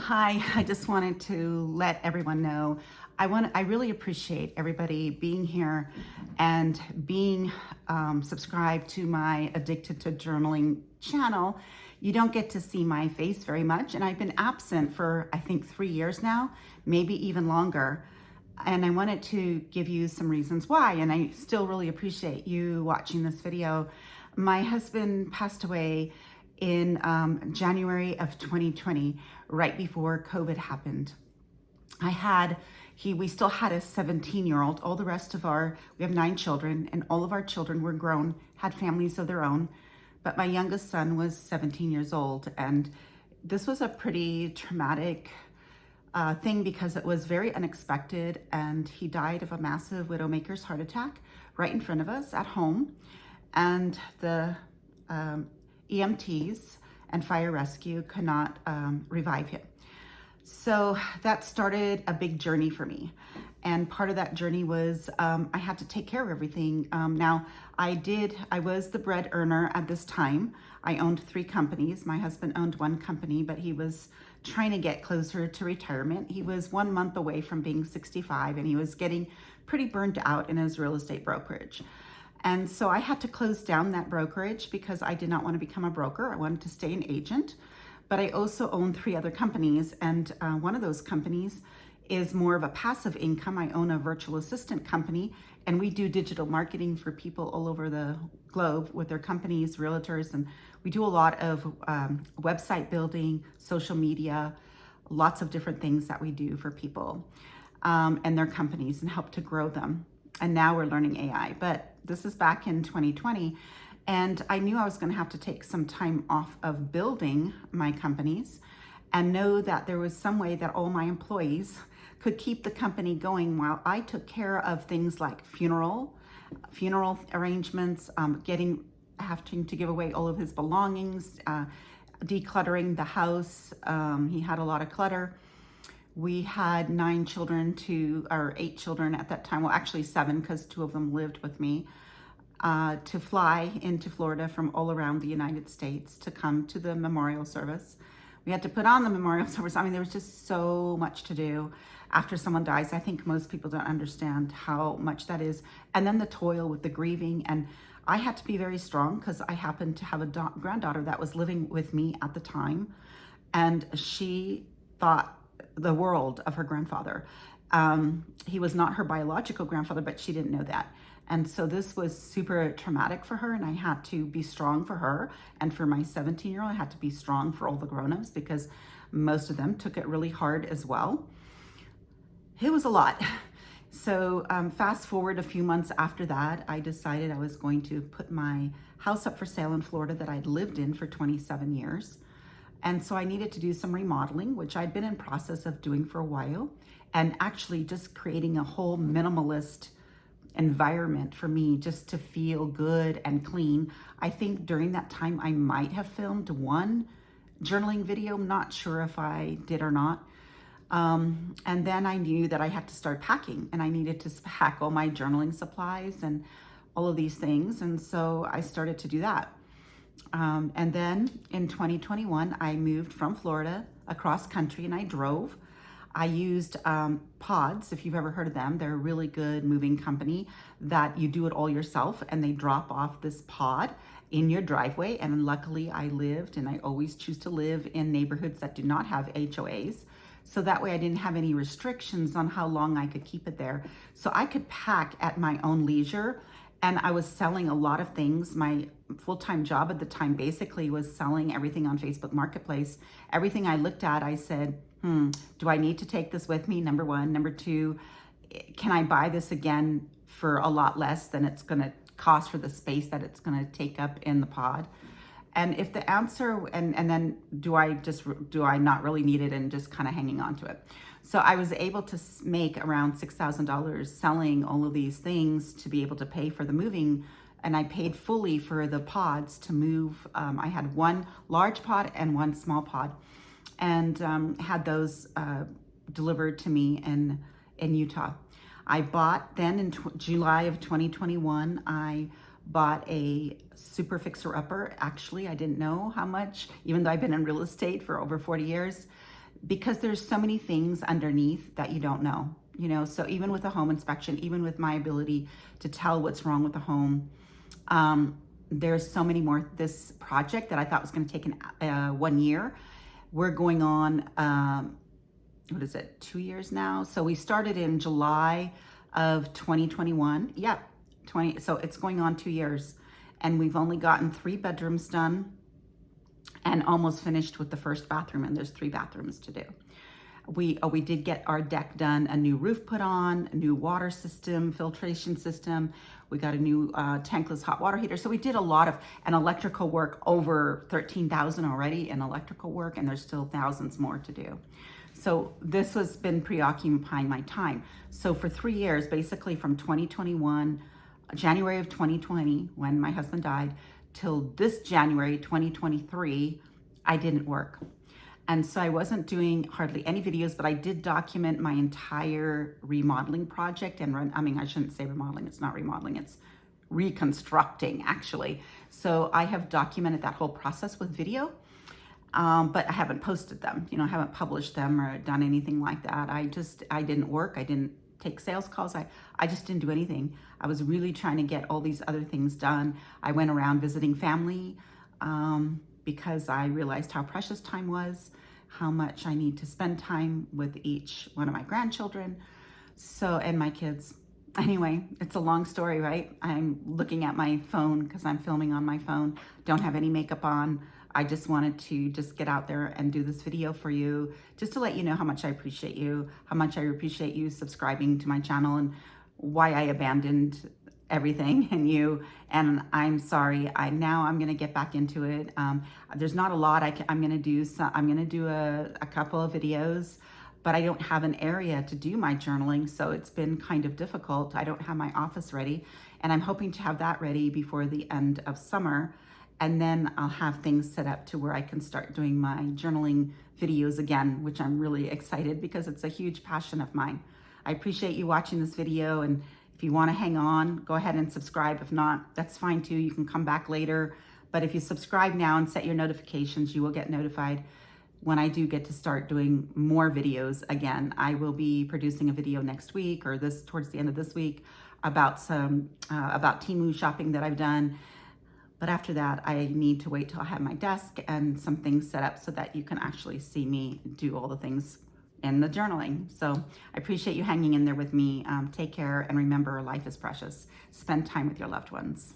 Hi, I just wanted to let everyone know I really appreciate everybody being here and being subscribed to my Addicted to Journaling channel. You don't get to see my face very much, and I've been absent for I think 3 years now, maybe even longer. And I wanted to give you some reasons why, and I still really appreciate you watching this video. My husband passed away in January of 2020, right before COVID happened. We still had a 17-year-old. We have 9 children, and all of our children were grown, had families of their own. But my youngest son was 17 years old, and this was a pretty traumatic thing because it was very unexpected, and he died of a massive widowmaker's heart attack right in front of us at home. And the EMTs and fire rescue could not revive him. So that started a big journey for me. And part of that journey was I had to take care of everything. Now, I was the bread earner at this time. I owned 3 companies. My husband owned 1 company, but he was trying to get closer to retirement. He was 1 month away from being 65, and he was getting pretty burnt out in his real estate brokerage. And so I had to close down that brokerage because I did not want to become a broker. I wanted to stay an agent. But I also own 3 other companies, and one of those companies is more of a passive income. I own a virtual assistant company, and we do digital marketing for people all over the globe with their companies, realtors, and we do a lot of website building, social media, lots of different things that we do for people and their companies and help to grow them. And now we're learning AI, but this is back in 2020. And I knew I was going to have to take some time off of building my companies and know that there was some way that all my employees could keep the company going while I took care of things like funeral arrangements, having to give away all of his belongings, decluttering the house. He had a lot of clutter. We had 8 children at that time. Well, actually 7, because 2 of them lived with me. To fly into Florida from all around the United States to come to the memorial service. We had to put on the memorial service. I mean, there was just so much to do after someone dies. I think most people don't understand how much that is. And then the toil with the grieving. And I had to be very strong because I happened to have a granddaughter that was living with me at the time. And she thought the world of her grandfather. He was not her biological grandfather, but she didn't know that. And so this was super traumatic for her, and I had to be strong for her. And for my 17-year-old, I had to be strong for all the grown-ups because most of them took it really hard as well. It was a lot. So fast forward a few months after that, I decided I was going to put my house up for sale in Florida that I'd lived in for 27 years. And so I needed to do some remodeling, which I'd been in process of doing for a while, and actually just creating a whole minimalist environment for me just to feel good and clean. I think during that time I might have filmed 1 journaling video. I'm not sure if I did or not. And then I knew that I had to start packing, and I needed to pack all my journaling supplies and all of these things. And so I started to do that. And then in 2021, I moved from Florida across country, and I drove. I used pods, if you've ever heard of them. They're a really good moving company that you do it all yourself, and they drop off this pod in your driveway. And luckily I lived, and I always choose to live in neighborhoods that do not have HOAs. So that way I didn't have any restrictions on how long I could keep it there. So I could pack at my own leisure. And I was selling a lot of things. My full-time job at the time basically was selling everything on Facebook Marketplace. Everything I looked at, I said, do I need to take this with me? Number 1. Number 2, can I buy this again for a lot less than it's going to cost for the space that it's going to take up in the pod? And if the answer, and then do I not really need it and just kind of hanging on to it? So I was able to make around $6,000 selling all of these things to be able to pay for the moving. And I paid fully for the pods to move. I had 1 large pod and 1 small pod, and had those delivered to me in Utah. I bought then in July of 2021, I bought a super fixer-upper. Actually, I didn't know how much, even though I've been in real estate for over 40 years. because there's so many things underneath that you don't know, you know. So even with a home inspection, even with my ability to tell what's wrong with the home, there's so many more. This project that I thought was going to take 1 year, we're going on, what is it, 2 years now? So we started in July of 2021. Yeah, so it's going on 2 years. And we've only gotten 3 bedrooms done and almost finished with the first bathroom. And there's 3 bathrooms to do. We did get our deck done, a new roof put on, a new water system, filtration system. We got a new tankless hot water heater. So we did a lot of electrical work, over 13,000 already in electrical work, and there's still thousands more to do. So this has been preoccupying my time. So for 3 years, basically from 2021, January of 2020, when my husband died, till this January 2023, I didn't work. And so I wasn't doing hardly any videos, but I did document my entire remodeling project and I shouldn't say remodeling, it's not remodeling, it's reconstructing actually. So I have documented that whole process with video, but I haven't posted them, you know, I haven't published them or done anything like that. I didn't work, I didn't take sales calls, I just didn't do anything. I was really trying to get all these other things done. I went around visiting family, because I realized how precious time was, how much I need to spend time with each one of my grandchildren, and my kids. Anyway, it's a long story, right? I'm looking at my phone because I'm filming on my phone, don't have any makeup on. I just wanted to get out there and do this video for you, just to let you know how much I appreciate you, how much I appreciate you subscribing to my channel, and why I abandoned everything and you. And I'm sorry. I'm going to get back into it. There's not a lot I'm going to do. So I'm going to do a couple of videos, but I don't have an area to do my journaling. So it's been kind of difficult. I don't have my office ready, and I'm hoping to have that ready before the end of summer. And then I'll have things set up to where I can start doing my journaling videos again, which I'm really excited because it's a huge passion of mine. I appreciate you watching this video, and if you want to hang on, go ahead and subscribe. If not, that's fine too. You can come back later. But if you subscribe now and set your notifications, you will get notified when I do get to start doing more videos again. I will be producing a video next week, or towards the end of this week, about about Tame shopping that I've done. But after that, I need to wait till I have my desk and some things set up so that you can actually see me do all the things in the journaling. So I appreciate you hanging in there with me. Take care, and remember, life is precious. Spend time with your loved ones.